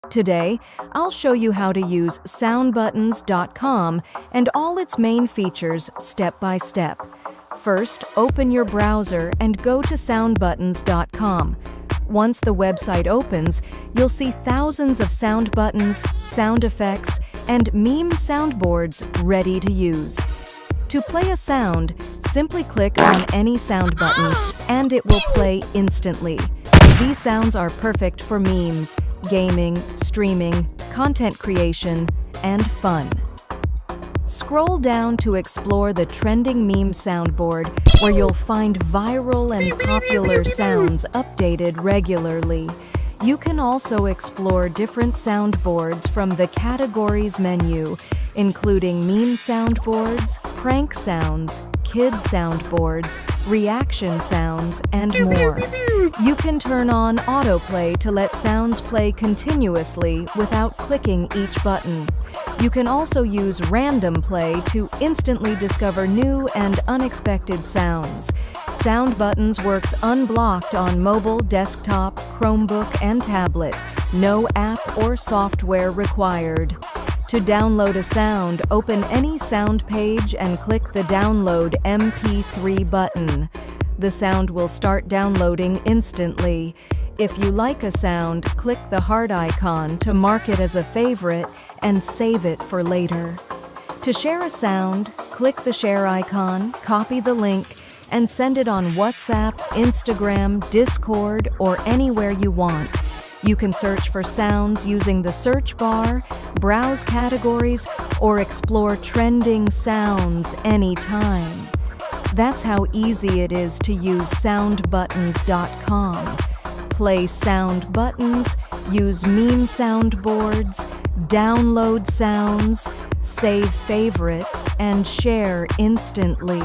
Today, I'll show you how to use soundbuttons.com and all its main features step by step. First, open your browser and go to soundbuttons.com. Once the website opens, you'll see thousands of sound buttons, sound effects, and meme soundboards ready to use. To play a sound, simply click on any sound button and it will play instantly. These sounds are perfect for memes, gaming, streaming, content creation, and fun. Scroll down to explore the trending meme soundboard, where you'll find viral and popular sounds updated regularly. You can also explore different soundboards from the categories menu, including meme soundboards, prank sounds, kid soundboards, reaction sounds, and more. You can turn on autoplay to let sounds play continuously without clicking each button. You can also use random play to instantly discover new and unexpected sounds. Sound Buttons works unblocked on mobile, desktop, Chromebook, and tablet. No app or software required. To download a sound, open any sound page and click the Download MP3 button. The sound will start downloading instantly. If you like a sound, click the heart icon to mark it as a favorite and save it for later. To share a sound, click the share icon, copy the link, and send it on WhatsApp, Instagram, Discord, or anywhere you want. You can search for sounds using the search bar, browse categories, or explore trending sounds anytime. That's how easy it is to use soundbuttons.com. Play sound buttons, use meme soundboards, download sounds, save favorites, and share instantly.